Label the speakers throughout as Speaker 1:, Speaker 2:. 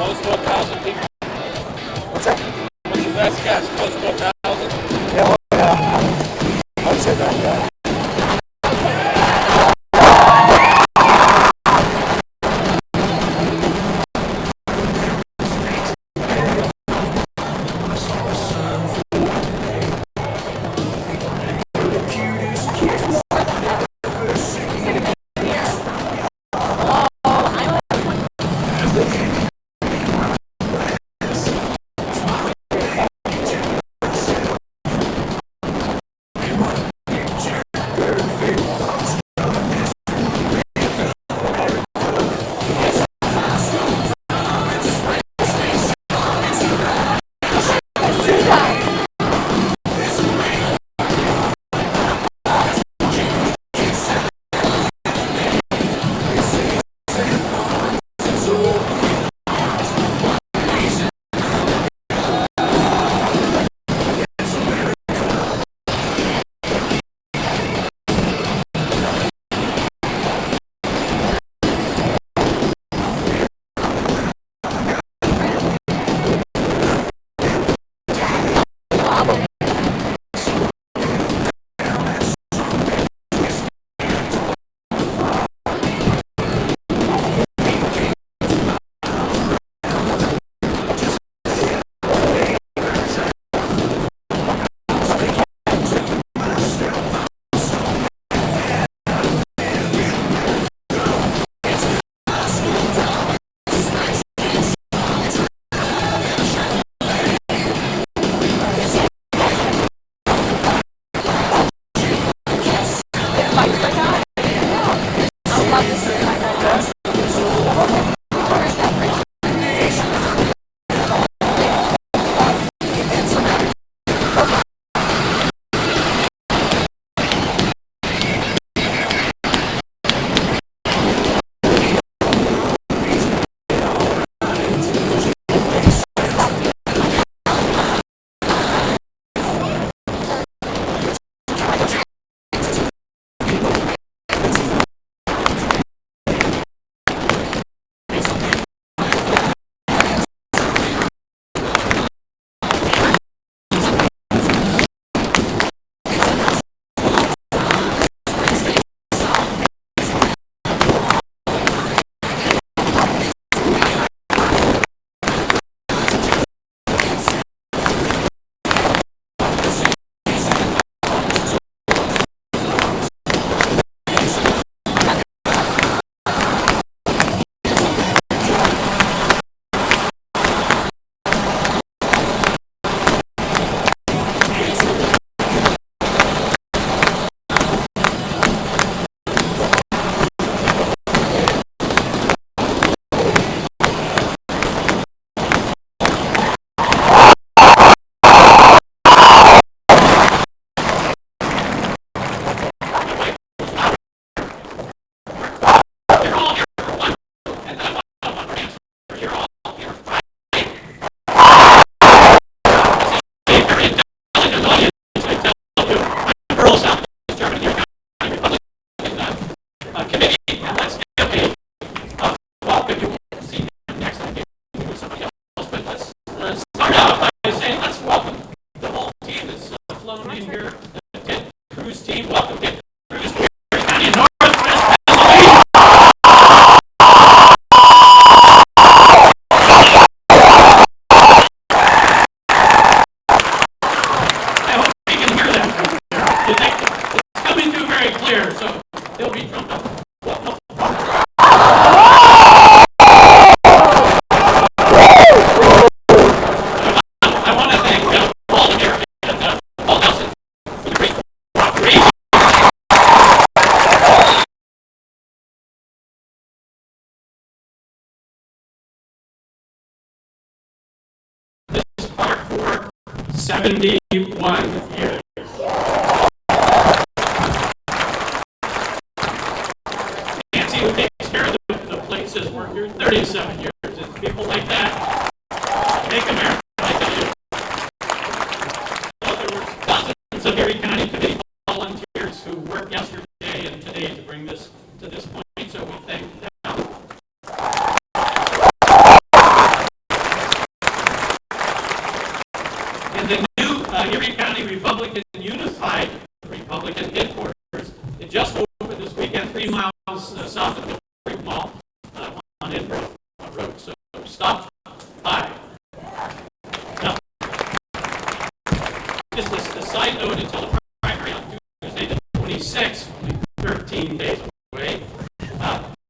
Speaker 1: Close to 1,000 people.
Speaker 2: What's that?
Speaker 1: What's your best guess? Close to 1,000?
Speaker 2: Yeah, I would say that, yeah.
Speaker 1: Here, the Ted Cruz team. Welcome, Ted Cruz. I hope you can hear that. It's coming through very clear, so they'll be jumped up. I want to thank all the Erie and all Nelson for the great cooperation. This is part 4, 71 years. Nancy, who takes care of the place, has worked here 37 years. It's people like that make America like they do. There were dozens of Erie County Committee volunteers who worked yesterday and today to bring this to this point, so we thank them. just opened this weekend, 3 miles south of the Great Mall on Edinburgh Road. So stop by. Now, just a side note, until the primary on Tuesday the 26th, 13 days away,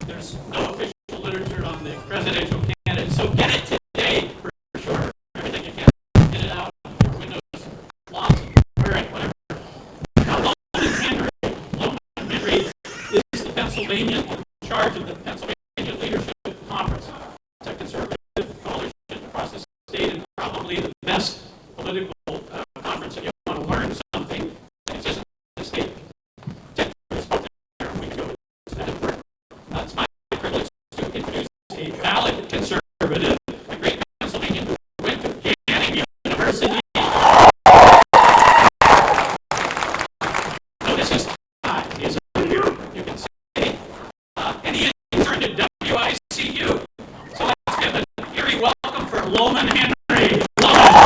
Speaker 1: there's no official literature on the presidential candidate. So get it today for sure. Everything you can, get it out of your windows, closet, wear it, whatever. Now, Loman Henry is the Pennsylvania in charge of the Pennsylvania Leadership Conference. It's a conservative coalition across the state and probably the best political conference if you want to learn something. It's just in the state. Ted Cruz spoke there a week ago. It's my privilege to introduce a valid conservative, a great Pennsylvanian who went to Canning University. Notice his tie is over here, you can see. And he interned at WICU. So let's give an Erie welcome for Loman Henry. Loman.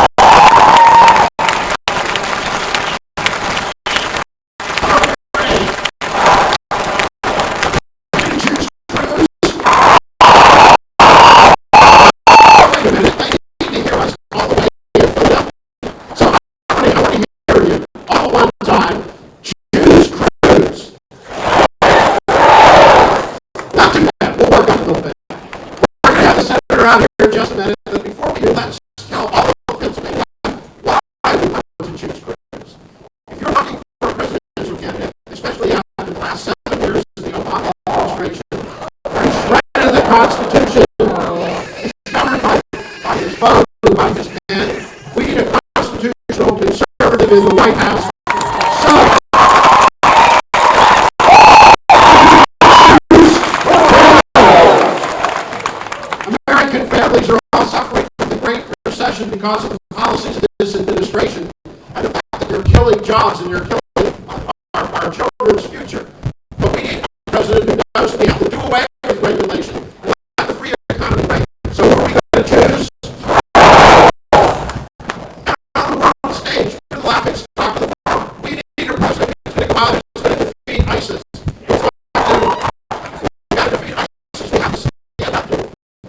Speaker 3: All one time, choose Cruz. Not too bad. We'll work up a little bit. We're going to have the senator out here in just a minute, but before we do, let's tell all of Pennsylvania why we want to choose Cruz. If you're looking for a presidential candidate, especially after the last 7 years of the Obama administration, where he shredded the Constitution, it's governed by his vote, by his pen. We need a constitutional conservative in the White House. American families are all suffering from the Great Recession because of the policies of this administration and the fact that you're killing jobs and you're killing our children's future. But we need a president who knows we have to do away with regulation and let the free economy reign. So what are we going to choose? On the world stage, we're the laughing stock of the world. We need a president who's going to go out and who's going to defeat ISIS. We've got to defeat ISIS. We have to stand up to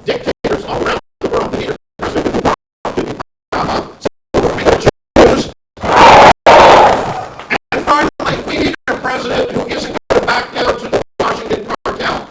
Speaker 3: dictators all around the world. We need a president who wants to be proud of. So what are we going to choose? And finally, we need a president who isn't going to back down to the Washington cartel.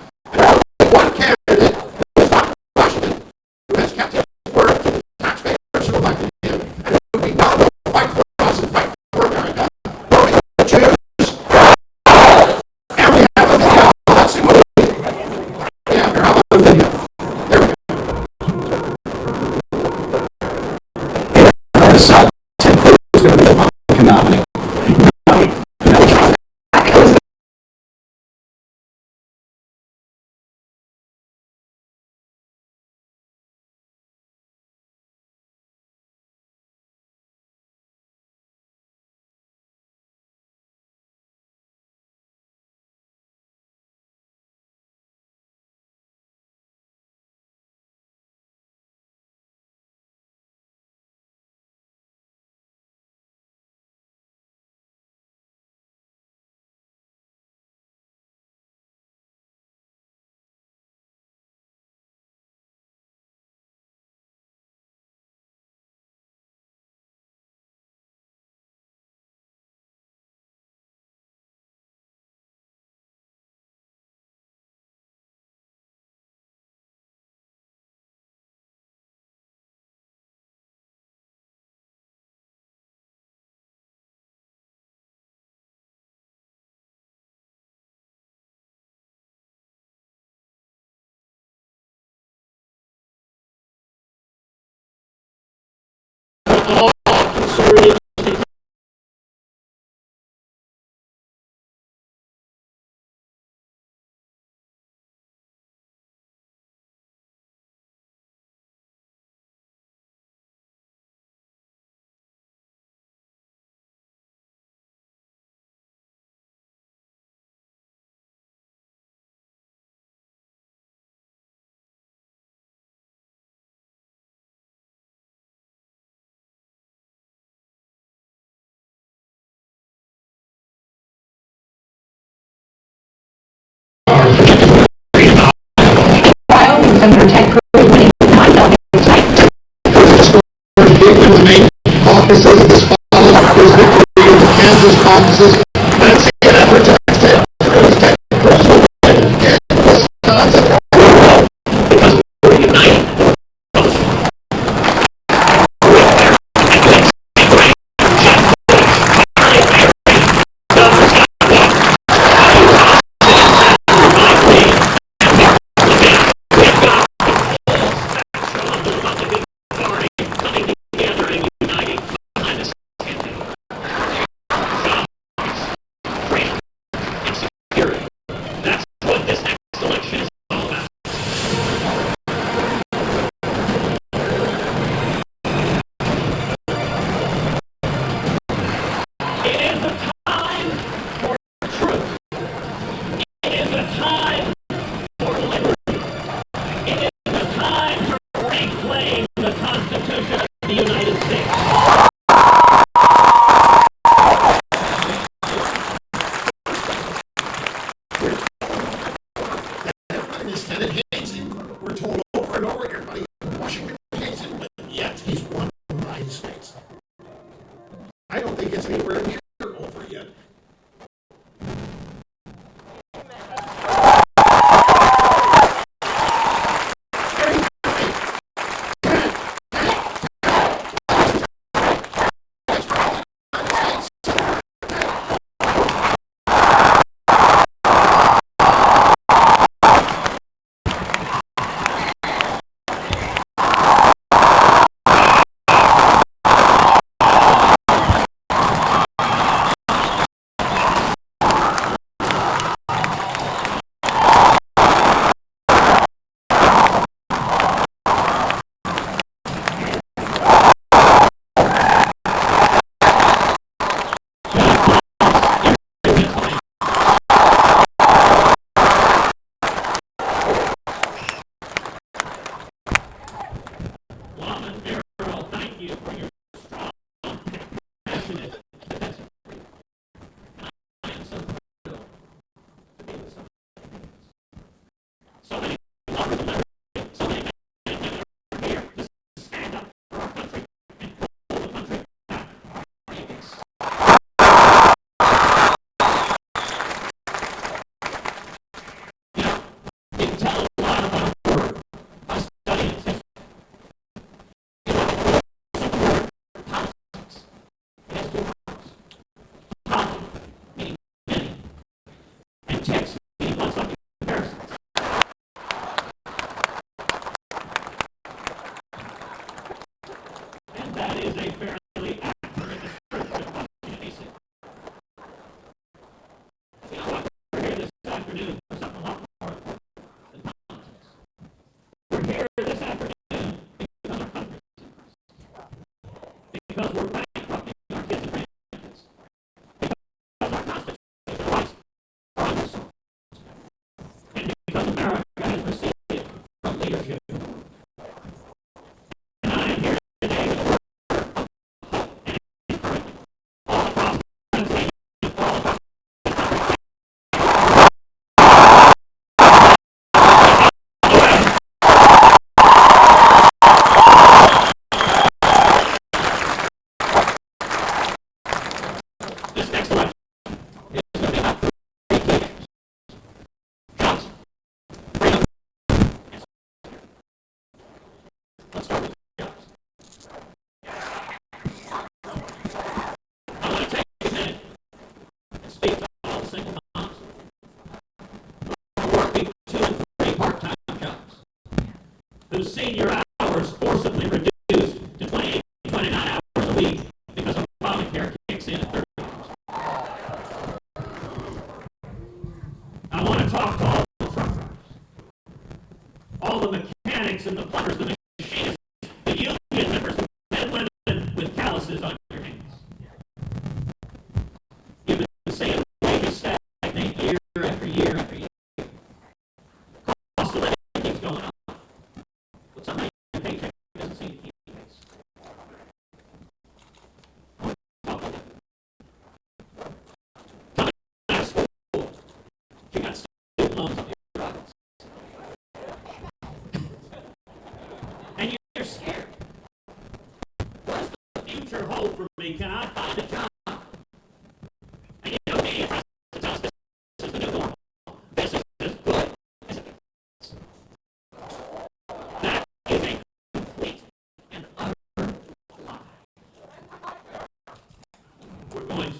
Speaker 3: We're told over and over again, buddy, Washington hates it, but yet he's won 9 states. I don't think it's anywhere near over yet.
Speaker 1: Whose senior hours forcibly reduced to 28, 29 hours a week because Obamacare kicks in at 30 hours. I want to talk to all the truck drivers, all the mechanics and the plumbers, the machinists, the union members, the men and women with calluses on your hands. You've been saying wages stagnate year after year after year. Cost of living keeps going up. But somehow your paycheck doesn't seem to keep pace. Coming out of school, you got student loans on your pockets. And you're scared. What does the future hold for me? Can I find a job? And you know me, if I tell us this is the new normal. This is as good as it gets. That is a complete and utter lie. We're going to.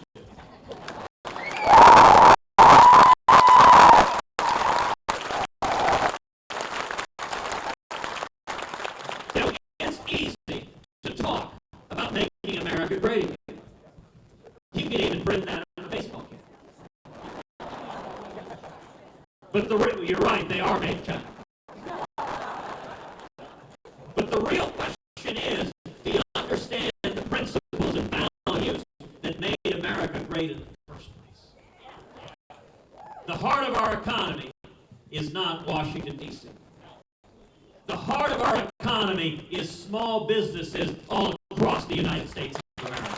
Speaker 1: Now, it's easy to talk about making America great again. You can even print that on a baseball cap. But you're right, they are made in China. But the real question is, do you understand the principles and values that made America great in the first place? The heart of our economy is not Washington, D.C. The heart of our economy is small businesses all across the United States of America.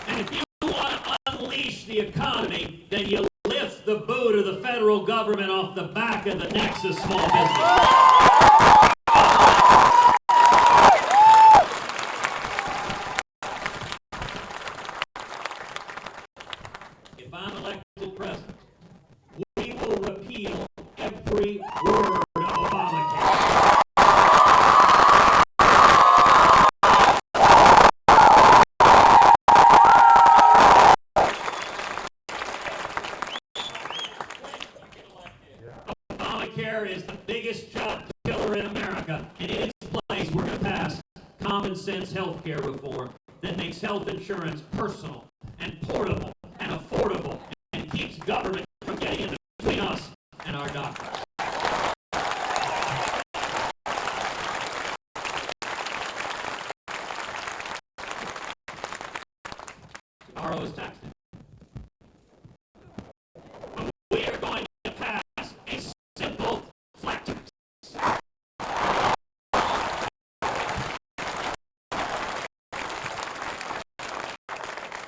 Speaker 1: And if you
Speaker 4: the economy, then you lift the boot of the federal government off the back of the necks of small business. If I'm elected president, we will repeal every word of Obamacare. Obamacare is the biggest job killer in America, and in its place, we're going to pass common sense health care reform that makes health insurance personal and portable and affordable and keeps government from getting in between us and our doctors. Tomorrow is tax day. We are going to pass a simple flat tax.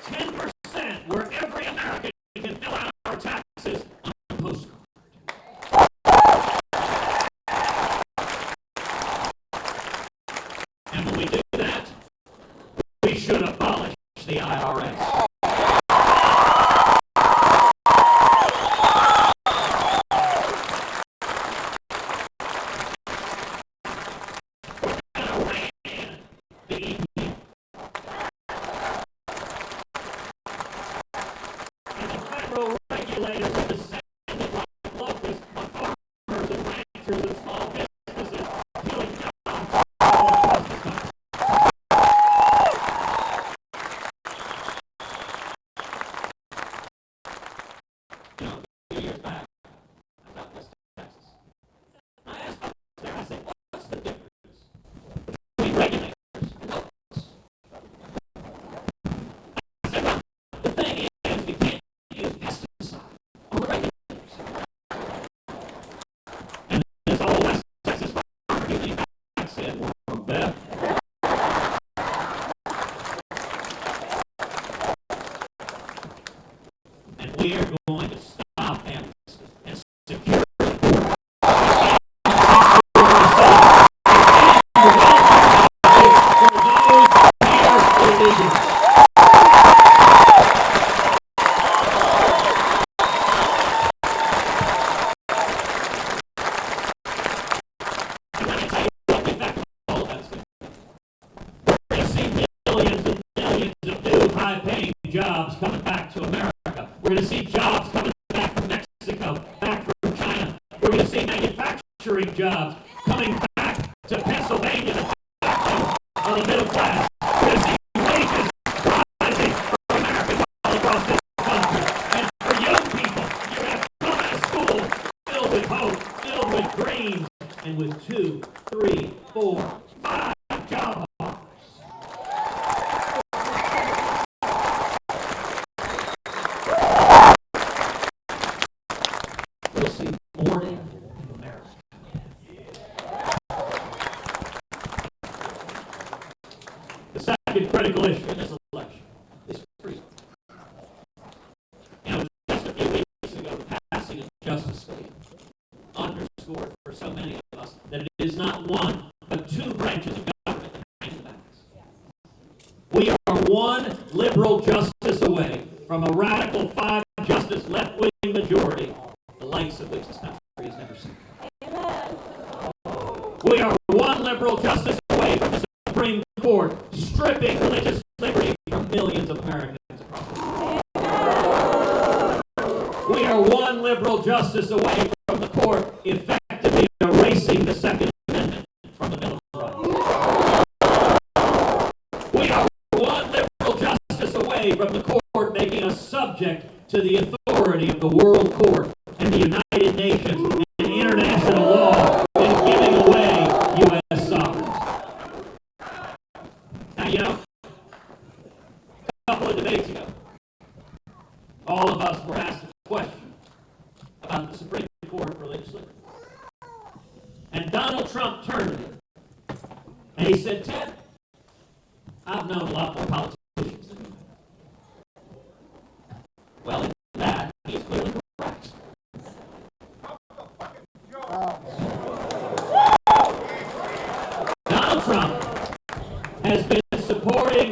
Speaker 4: 10% where every American can fill out our taxes on a postcard. And when we do that, we should abolish the IRS. Regulators are descended like locusts on farmers and ranchers and small businesses, killing jobs all across the country. You know, a few years back, I was out West Texas. I asked folks there, I said, what's the difference between regulators and locusts? I said, well, the thing is, you can't use pesticides on the regulators. And this old West Texas farmer who leaned back said, well, Beth, and we are going to stop amnesty and secure the border. For those illegals. High-paying jobs coming back to America. We're going to see jobs coming back from Mexico, back from China. We're going to see manufacturing jobs coming back to Pennsylvania, the backbone of the middle class. We're going to see wages rising for Americans all across this country. And for young people, you're going to come out of school filled with hope, filled with dreams, and with 2, 3, 4, 5 job offers. We'll see morning in America. The second critical issue in this election is freedom. You know, just a few weeks ago, the passing of Justice League underscored for so many of us that it is not one, but 2 branches of government that hang the balance. We are one liberal justice away from a radical 5-justice left-wing majority, the likes of which this country has never seen. We are one liberal justice away from the Supreme Court stripping religious liberty from millions of Americans across the country. We are one liberal justice away from the court effectively erasing the Second Amendment from the Bill of Rights. We are one liberal justice away from the court making us subject to the authority of the World Court and the United Nations and international law and giving away U.S. sovereignty. Now, you know, a couple of debates ago, all of us were asked a question about the Supreme Court of religious liberty. And Donald Trump turned to me and he said, Ted, I've known a lot more politicians than you. Well,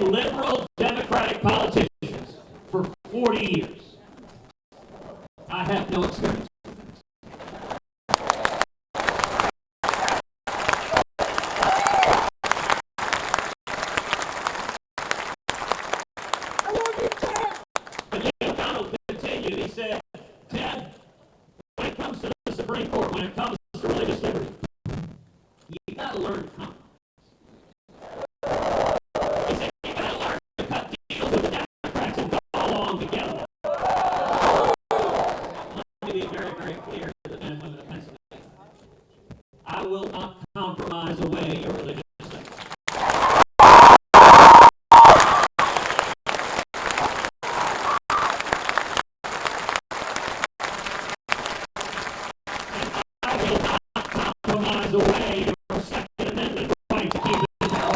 Speaker 4: liberal Democratic politicians for 40 years. I have no experience. But Donald continued. He said, Ted, when it comes to the Supreme Court, when it comes to religious liberty, you got to learn to compromise. He said, you got to learn to cut deals with the Democrats and go along together. Let me be very, very clear to the men and women of Pennsylvania. I will not compromise away your religious liberty. I will not compromise away your Second Amendment right to keep it down.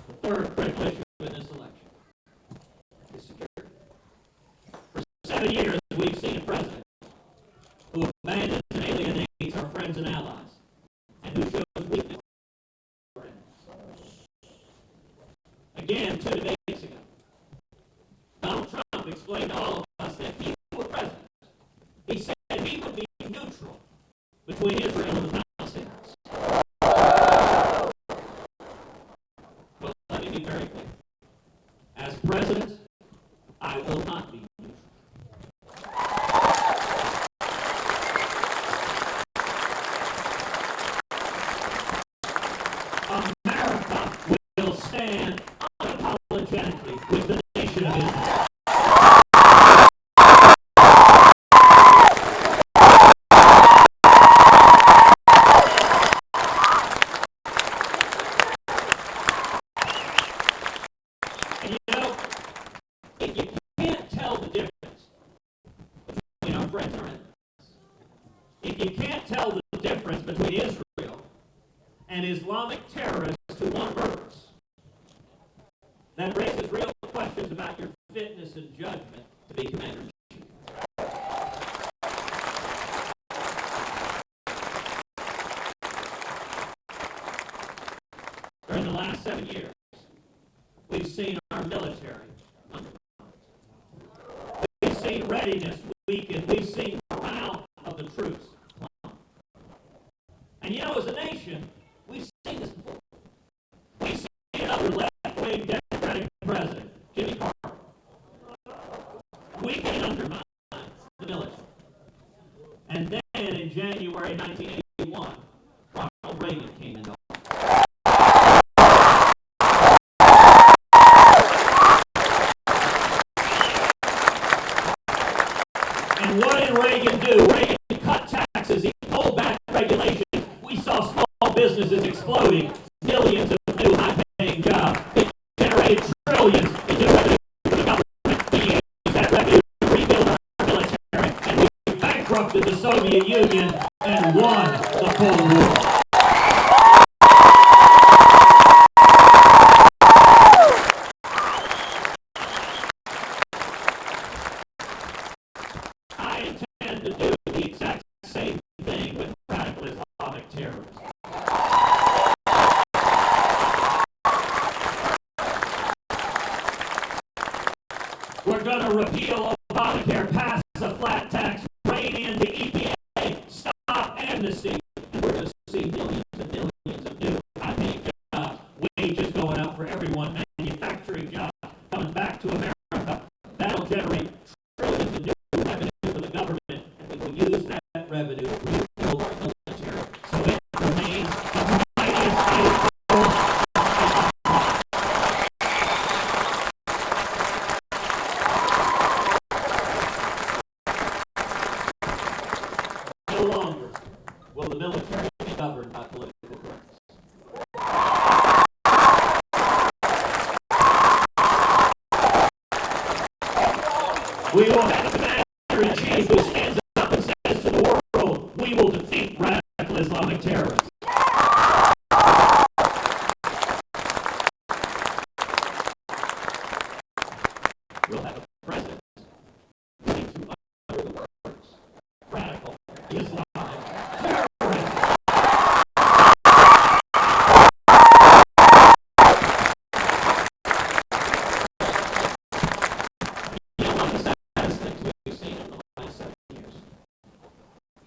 Speaker 4: The third critical issue in this election is security. For 7 years, we've seen a president who abandons and alienates our friends and allies, and who shows weakness. Again, 2 debates ago, Donald Trump explained to all of us that if he were president, he said he would be neutral between Israel and the Palestinians. Well, let me be very clear. As president, I will not be neutral. America will stand unapologetically with the nation of Israel. And you know, if you can't tell the difference between our friends and our enemies, if you can't tell the difference between Israel and Islamic terrorists who want murders, that raises real questions about your fitness and judgment to be commander-in-chief. During the last 7 years, we've seen our military undermined. We've seen readiness weaken. We've seen morale of the troops climb. And you know, as a nation, we've seen this before. We've seen another left-wing Democratic president, Jimmy Carter, weaken and undermine the military. And then in January 1981, Ronald Reagan came into office. And what did Reagan do? Reagan cut taxes. He pulled back regulations. We saw small businesses exploding. Millions of new high-paying jobs. It generated trillions in new revenue for the government. We used that revenue to rebuild our military. And we bankrupted the Soviet Union and won the Cold War. I intend to do the exact same thing with radical Islamic terrorism. We're going to repeal Obamacare, pass a flat tax, rein in the EPA, stop amnesty, and we're going to see millions and millions of new high-paying jobs, wages going up for everyone, manufacturing jobs coming back to America. That'll generate trillions of new revenue for the government, and we will use that revenue to rebuild our military so it remains the mightiest fighting force. No longer will the military be governed by political correctness. We will have a commander-in-chief who stands up and says to the world, we will defeat radical Islamic terrorists. We'll have a president ready to utter the words You know, one of the saddest things we've seen in the last 7 years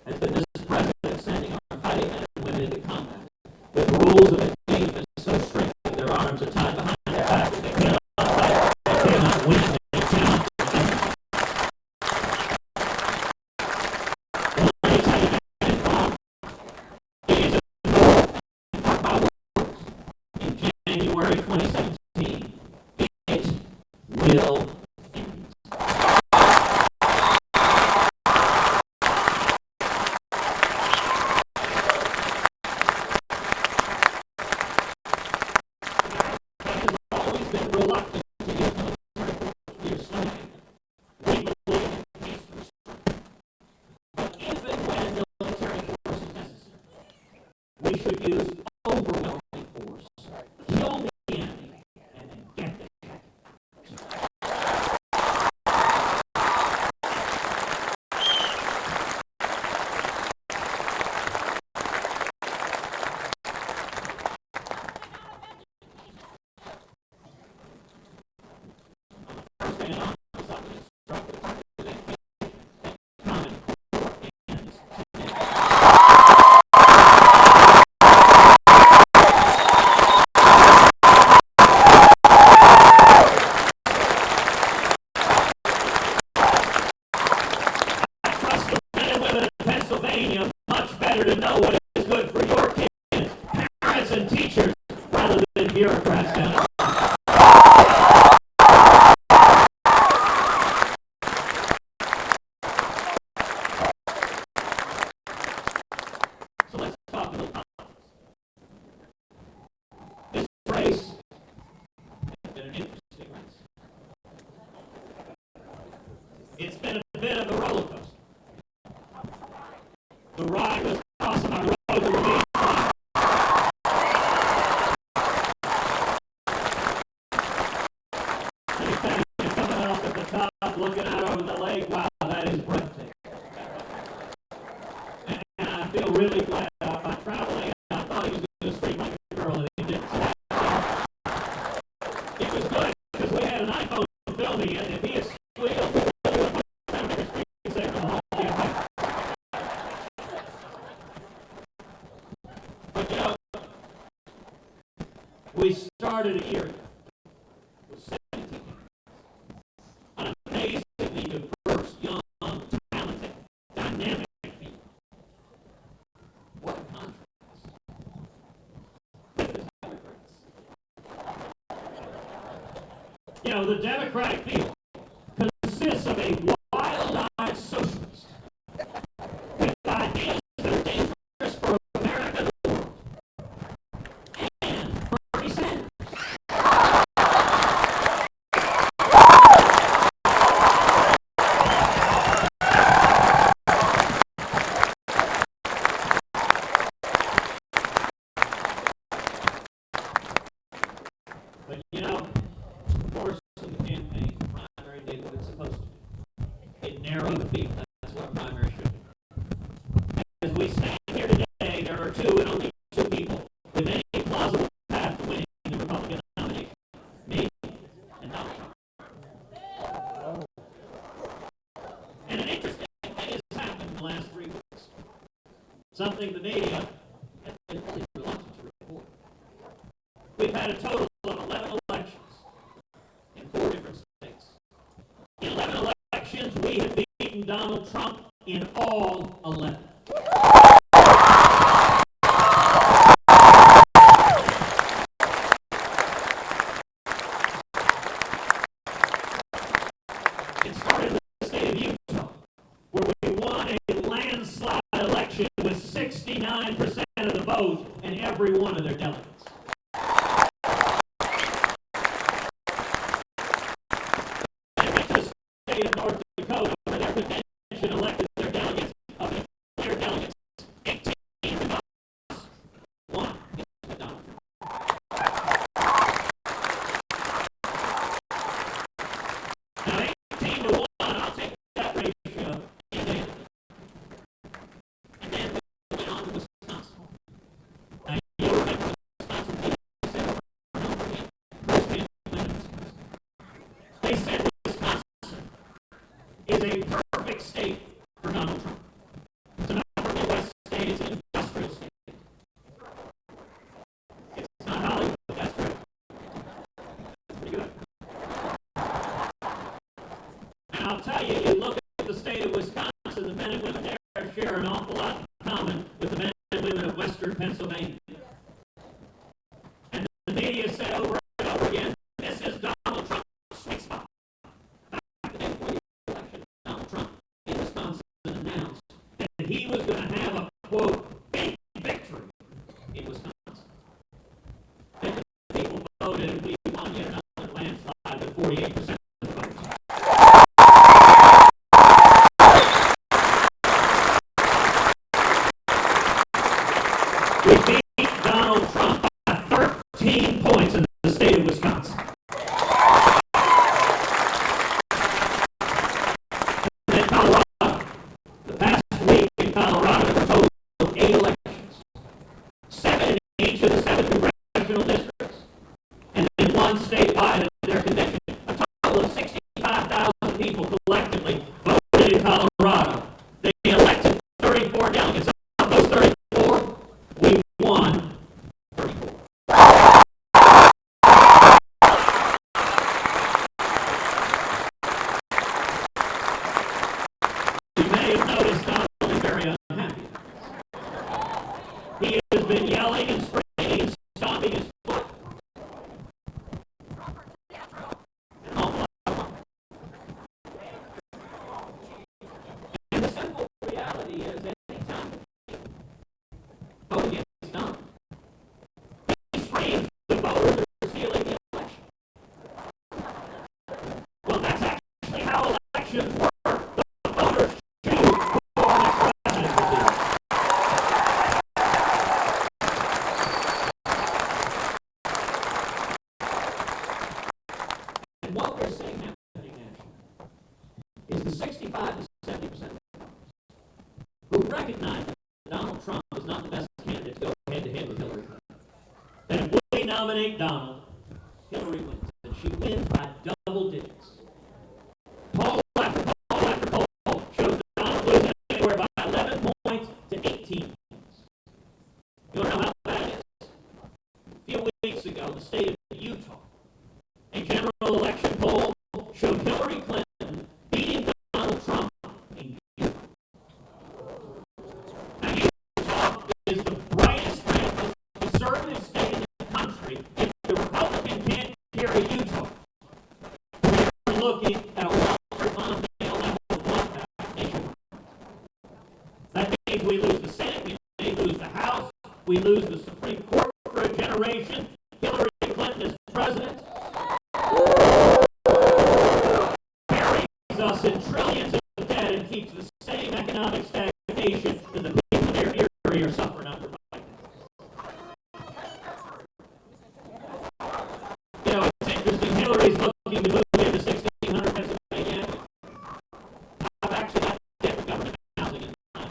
Speaker 4: has been this president sending our fighting men and women into combat with the rules of the game have been so strict that their arms are tied behind their back. They cannot fight. They cannot win. They cannot defend. Well, let me tell you that is wrong. It is a war and mark my words. In January 2017, it will end. Has always been reluctant to use military force to use slang. We believe in peace restraint. But if and when military force is necessary, we should use overwhelming force, kill the enemy, and then get the check. First day in office, I was instructed to present common core ends today. I trust the men and women of Pennsylvania much better to know what is good for your kids, parents and teachers, rather than bureaucrats down at So let's talk about politics. This race has been an interesting race. It's been a bit of a roller coaster. The ride was crossing our road to remain flat. Let me tell you, coming up at the top, looking out over the lake, wow, that is breathtaking. And I feel really glad by traveling. I thought he was going to scream like a girl, and he didn't. So it was good because we had an iPhone filming it, and if he had squealed, we would have put a screensaver on the whole campaign. But you know, we started at Erie with 17 an amazingly diverse, young, talented, dynamic people. What a contrast with the Democrats. You know, the Democratic field consists of a wild-eyed socialist with ideas that are dangerous for America and the world, and Bernie Sanders. But you know, of course, in the campaign, the primary did what it's supposed to do. It narrowed the field. That's what a primary should do. As we stand here today, there are two and only two people with any plausible path to winning the Republican nomination. Me and Donald Trump. And an interesting thing has happened in the last 3 weeks. Something the media has been really reluctant to report. We've had a total of 11 elections in 4 different states. In 11 elections, we have beaten Donald Trump in all 11. It started with the state of Utah, where we won a landslide election with 69% of the vote and every one of their delegates. They went to the state of North Dakota, where their convention elected their delegates, of their delegates, 18 Republicans, 1 against Donald Trump. Now, 18 to 1, I'll take that ratio any day. And then we went on to Wisconsin. Now, you'll remember Wisconsin is a perfect state for Donald Trump. It's an upper Midwest state. It's an industrial state. It's not Hollywood. That's right. That's pretty good. And I'll tell you, you look at the state of Wisconsin, the men and women there share an awful lot in common with the men and women of Western Pennsylvania. And the media said over and over again, this is Donald Trump's sweet spot. Back the day before the election, Donald Trump in Wisconsin announced that he was going to have a, quote, big victory in Wisconsin. And the people voted, and we won yet another landslide with 48% of the votes. We beat Donald Trump by 13 points in the state of Wisconsin. And then Colorado. The past week in Colorado, there were a total of 8 elections. 7 in each of the 7 congressional districts. And then 1 statewide at their convention. A total of 65,000 people collectively voted in Colorado. They elected 34 delegates. Of those 34, we won 34. You may have noticed Donald is very unhappy. He has been yelling and screaming and stomping his foot. An awful lot. And the simple reality is, anytime vote against Donald, he screams the voters are stealing the election. Well, that's actually how elections work. The voters choose who our next president will be. And what we're seeing happening nationally is the 65 to 70% who recognize that Donald Trump is not the best candidate to go head-to-head with Hillary Clinton. That if we nominate Donald, Hillary wins, and she wins by double digits. Poll after poll after poll shows Donald losing anywhere by 11 points to 18 points. You want to know how bad it is? A few weeks ago, the state of Utah, a general election poll showed Hillary Clinton beating Donald Trump in Utah. Now, Utah is the brightest, most conservative state in the country. If the Republican can't carry Utah, we're looking at a Walter Mondale level of bloodbath nationwide. That means we lose the Senate, we may lose the House, we lose the Supreme Court for a generation. Hillary Clinton is president. Carries us in trillions of debt and keeps the same economic stagnation that the people near Erie are suffering under right now. You know, it's interesting. Hillary's looking to move into 1600 Pennsylvania. I've actually got different government housing in mind.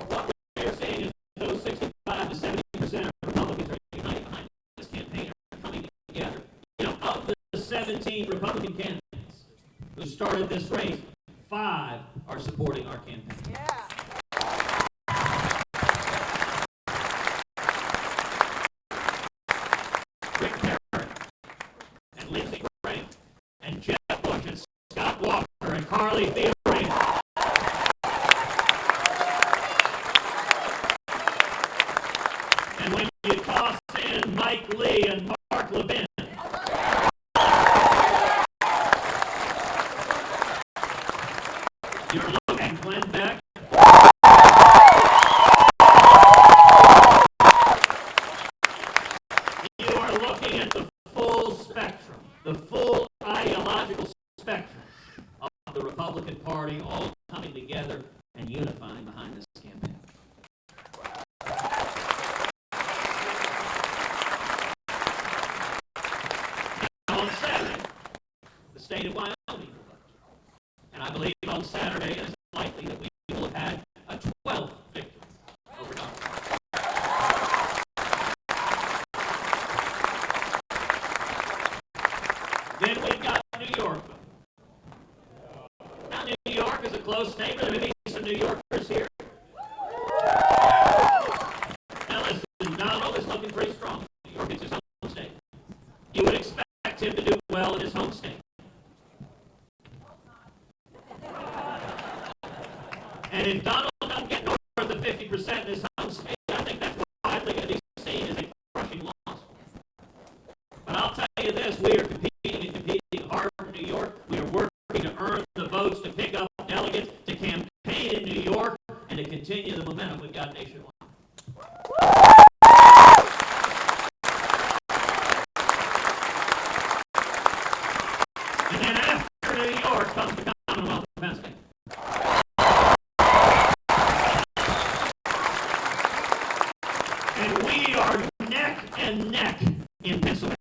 Speaker 4: What we're seeing is those 65 to 70% of Republicans are united behind this campaign, are coming together. You know, of the 17 Republican candidates who started this race, 5 are supporting our campaign. Rick Perry and Lindsey Graham and Jeb Bush and Scott Walker and Carly Fiorina. And when you toss in Mike Lee and Mark Levin, you're looking at Glenn Beck. You are looking at the full spectrum, the full ideological spectrum of the Republican Party all coming together and unifying behind this campaign. Now, on Saturday, the state of Wyoming will vote. And I believe on Saturday it is likely that we will have had a 12th victory him to do well in his home state. And if Donald doesn't get north of 50% in his home state, I think that's widely going to be seen as a crushing loss. But I'll tell you this, we are competing hard in New York. We are working to earn the votes to pick up delegates, to campaign in New York, and to continue the momentum we've got nationwide. And then after New York comes the Commonwealth of Pennsylvania. And we are neck and neck in Pennsylvania.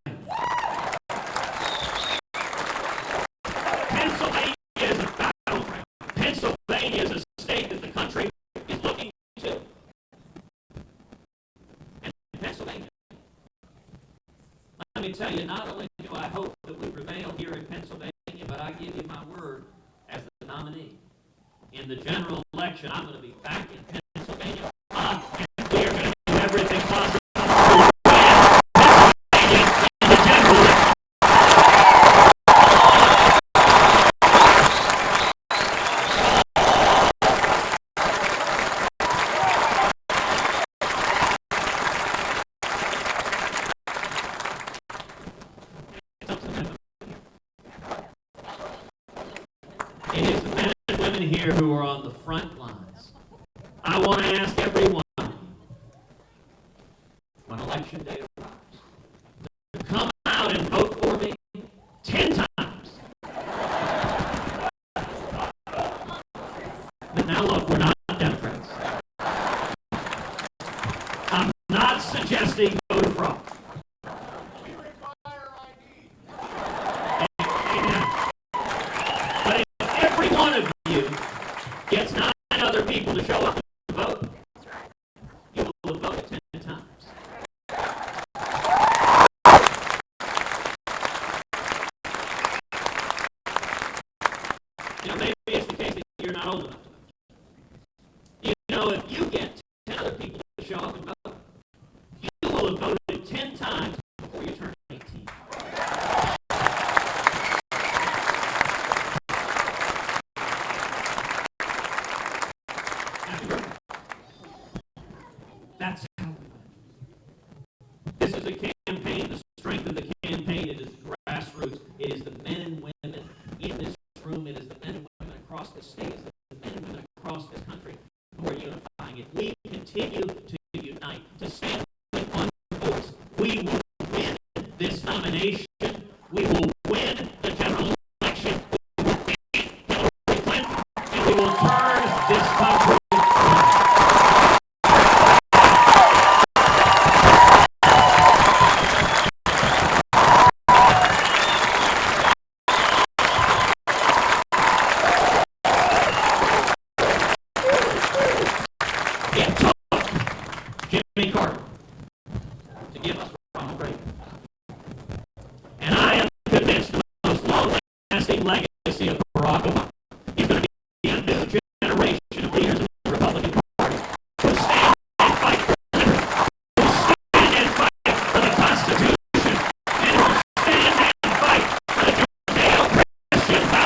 Speaker 4: Pennsylvania is a battleground. Pennsylvania is a state that the country is looking to. And Pennsylvania, let me tell you, not only do I hope that we prevail here in Pennsylvania, but I give you my word as the nominee. In the general election, I'm going to be back in Pennsylvania, and we are going to do everything possible to win Pennsylvania in the general election. It is the men and women here who are on the front lines. I want to ask everyone, when election day arrives, to come out and vote for me 10 times. But now look, we're not Democrats. I'm not suggesting voter fraud. But if every one of you gets 9 other people to show up and vote, you will have voted 10 times. You know, maybe it's the case that you're not old enough to vote. You know, if you get 10 other people to show up and vote, you will have voted 10 times before you turn 18. Happy birthday. That's how we win. This is a campaign. The strength of the campaign, it is grassroots. It is the men and women in this room. It is the men and women across the state. It is the men and women across this country who are unifying. If we continue to unite, to stand with one voice, we will win this nomination. We will win the general election. We will beat Hillary Clinton, and we will turn this country. It took Jimmy Carter to give us Ronald Reagan. And I am convinced the most long-lasting legacy of Barack Obama is going to be a new generation of leaders in the Republican Party who stand and fight for liberty, who stand and fight for the Constitution, and who stand and fight for the Judeo-Christian values.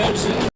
Speaker 3: Massachusetts.